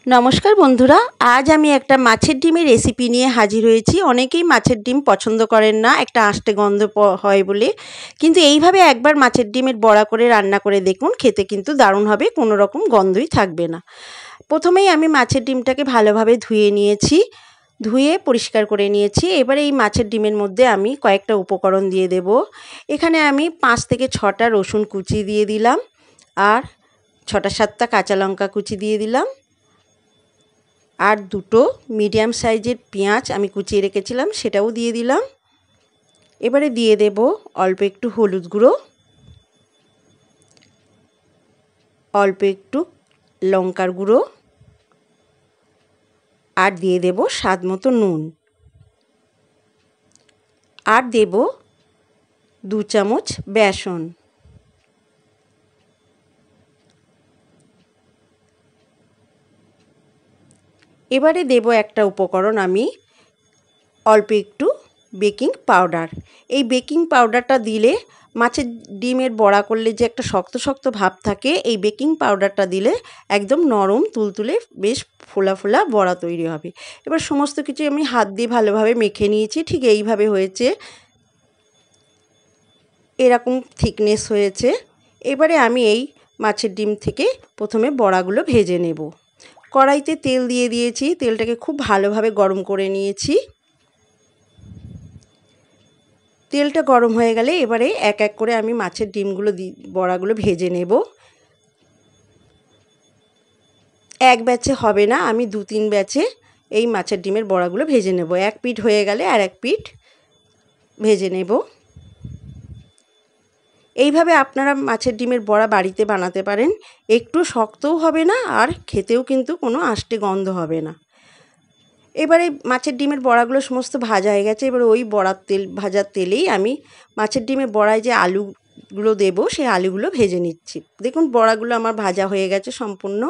नमस्कार बंधुरा आज आमी एकटा माछेर डिमेर रेसिपि निये हाजिर हयेछि। अनेकेई माछेर डिम पछंद करेन ना एकटा आष्टे गन्ध हय बोले, किन्तु एइभाবে एकबार माछेर डिमेर बड़ा करे रान्ना करे देखुन, खेते किन्तु दारुण हबे, कोनो रकम गन्धई थाकबे ना। प्रथमेई आमी माछेर डिमटाके भालोभाবে धुए नियेछि, धुए परिष्कार करे नियेछि। एबारे एइ माछेर डिमेर मध्ये आमी कयेकटा उपकरण दिये देब। एखाने आमी 5 থেকে 6টা रसुन कुचि दिये दिलाम और 6টা 7টা काँचा लंका कुचि दिये दिलाम और दुटो मीडियम साइजेर पेঁয়াজ आमी कुचिए रेखेছিলাম সেটাও দিয়ে দিলাম। এবারে দিয়ে দেব অল্প একটু হলুদ গুঁড়ো, অল্প একটু লঙ্কার গুঁড়ো আর দিয়ে দেব স্বাদ মতো নুন আর দেব 2 চামচ বেসন। এবারে দেব একটা উপকরণ আমি অল্প একটু বেকিং পাউডার। এই বেকিং পাউডারটা দিলে মাছের ডিমের বড়া করলে যে একটা শক্ত শক্ত ভাব থাকে, এই বেকিং পাউডারটা দিলে একদম নরম তুলতুলে বেশ ফোলা ফোলা বড়া তৈরি হবে। এবার সমস্ত কিছু আমি হাত দিয়ে ভালোভাবে মেখে নিয়েছি, ঠিক এইভাবে হয়েছে, এরকম থিকনেস হয়েছে। এবারে আমি এই মাছের ডিম থেকে প্রথমে বড়াগুলো ভেজে নেব। কড়াইতে তেল দিয়ে দিয়েছি, তেলটাকে খুব ভালোভাবে গরম করে নিয়েছি। তেলটা গরম হয়ে গেলে এবারে এক এক করে আমি মাছের ডিমগুলো বড়াগুলো ভেজে নেব। এক ব্যাচে হবে না, আমি 2-3 ব্যাচে এই মাছের ডিমের বড়াগুলো ভেজে নেব। এক পিঠ হয়ে গেলে আর এক পিঠ ভেজে নেব। এইভাবে আপনারা মাছের ডিমের বড়া বাড়িতে বানাতে পারেন, একটু শক্তও হবে না আর খেতেও কিন্তু কোনো আষ্টে গন্ধ হবে না। এবারে মাছের ডিমের বড়াগুলো সমস্ত ভাজা হয়ে গেছে। এবার ওই ভাজার তেলেই আমি মাছের ডিমের বড়ায় যে আলুগুলো দেব সেই আলুগুলো ভেজে নিচ্ছি। দেখুন বড়াগুলো আমার ভাজা হয়ে গেছে সম্পূর্ণ।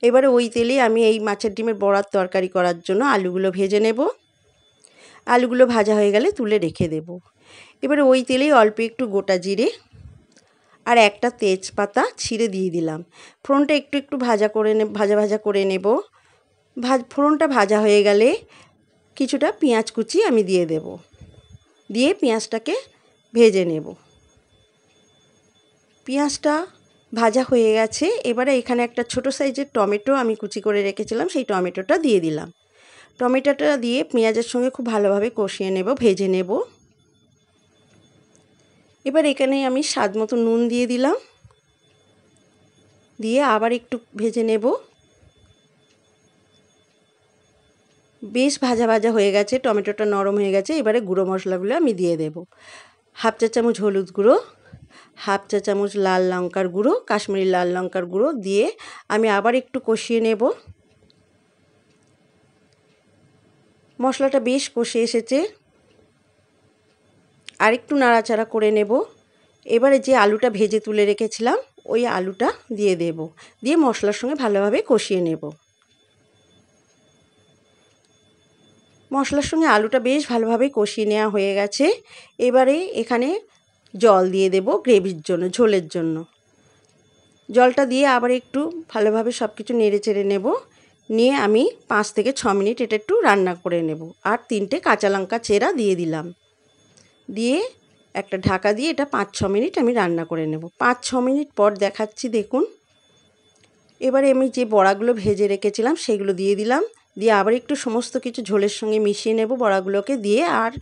এবারে ওই তেলেই আমি এই মাছের ডিমের বড়ার তরকারি করার জন্য আলুগুলো ভেজে নেব। আলুগুলো ভাজা হয়ে গেলে তুলে রেখে দেব। এবারে ওই তেলেই অল্প একটু গোটা জিরে আর একটা তেজপাতা ছিঁড়ে দিয়ে দিলাম। ফোড়নটা একটু ভাজা করে নেব। ফোড়নটা ভাজা হয়ে গেলে কিছুটা পেঁয়াজ কুচি আমি দিয়ে দেব, দিয়ে পেঁয়াজটাকে ভেজে নেব। পেঁয়াজটা ভাজা হয়ে গেছে। এবারে এখানে একটা ছোট সাইজের টমেটো আমি কুচি করে রেখেছিলাম, সেই টমেটোটা দিয়ে দিলাম। টমেটোটা দিয়ে পেঁয়াজের সঙ্গে খুব ভালোভাবে কষিয়ে নেব, ভেজে নেব। এবার এখানে আমি স্বাদ মতো নুন দিয়ে দিলাম, দিয়ে আবার একটু ভেজে নেব। বেশ ভাজা ভাজা হয়ে গেছে, টমেটোটা নরম হয়ে গেছে। এবারে গুঁড়ো মশলাগুলো আমি দিয়ে দেব। 1/2 চা চামচ হলুদ গুঁড়ো, 1/2 চা চামচ লাল লঙ্কার গুঁড়ো, কাশ্মীরি লাল লঙ্কার গুঁড়ো দিয়ে আমি আবার একটু কষিয়ে নেব। মশলাটা বেশ কষে এসেছে, আর একটু নাড়াচাড়া করে নেব। এবারে যে আলুটা ভেজে তুলে রেখেছিলাম ওই আলুটা দিয়ে দেব, দিয়ে মশলার সঙ্গে ভালোভাবে কষিয়ে নেব। মশলার সঙ্গে আলুটা বেশ ভালোভাবে কষিয়ে নেওয়া হয়ে গেছে। এবারে এখানে জল দিয়ে দেব গ্রেভির জন্য, ঝোলের জন্য। জলটা দিয়ে আবার একটু ভালোভাবে সব কিছু নেড়ে চেড়ে নেব। নিয়ে আমি 5 থেকে 6 মিনিট এটা একটু রান্না করে নেব। আর 3টে কাঁচা লঙ্কা চেরা দিয়ে দিলাম, দিয়ে একটা ঢাকা দিয়ে এটা 5-6 মিনিট আমি রান্না করে নেব। 5-6 মিনিট পর দেখাচ্ছি, দেখুন। এবারে আমি যে বড়াগুলো ভেজে রেখেছিলাম সেগুলো দিয়ে দিলাম, দিয়ে আবার একটু সমস্ত কিছু ঝোলের সঙ্গে মিশিয়ে নেব বড়াগুলোকে, দিয়ে আর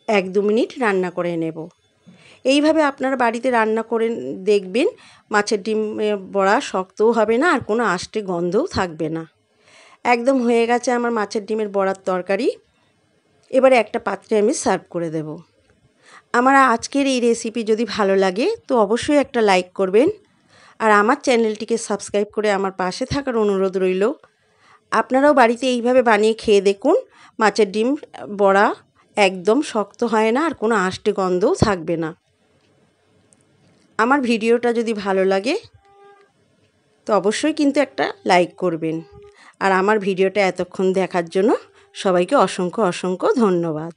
1-2 মিনিট রান্না করে নেব। এইভাবে আপনারা বাড়িতে রান্না করে দেখবেন, মাছের ডিমের বড়া শক্তও হবে না আর কোনো আষ্টে গন্ধও থাকবে না। একদম হয়ে গেছে আমার মাছের ডিমের বড়ার তরকারি। এবারে একটা পাত্রে আমি সার্ভ করে দেব। আমার আজকের এই রেসিপি যদি ভালো লাগে তো অবশ্যই একটা লাইক করবেন, আর আমার চ্যানেলটিকে সাবস্ক্রাইব করে আমার পাশে থাকার অনুরোধ রইল। আপনারাও বাড়িতে এইভাবে বানিয়ে খেয়ে দেখুন, মাছের ডিম বড়া একদম শক্ত হয় না আর কোনো আষ্টে গন্ধও থাকবে না। আমার ভিডিওটা যদি ভালো লাগে তো অবশ্যই কিন্তু একটা লাইক করবেন। আর আমার ভিডিওটা এতক্ষণ দেখার জন্য সবাইকে অসংখ্য অসংখ্য ধন্যবাদ।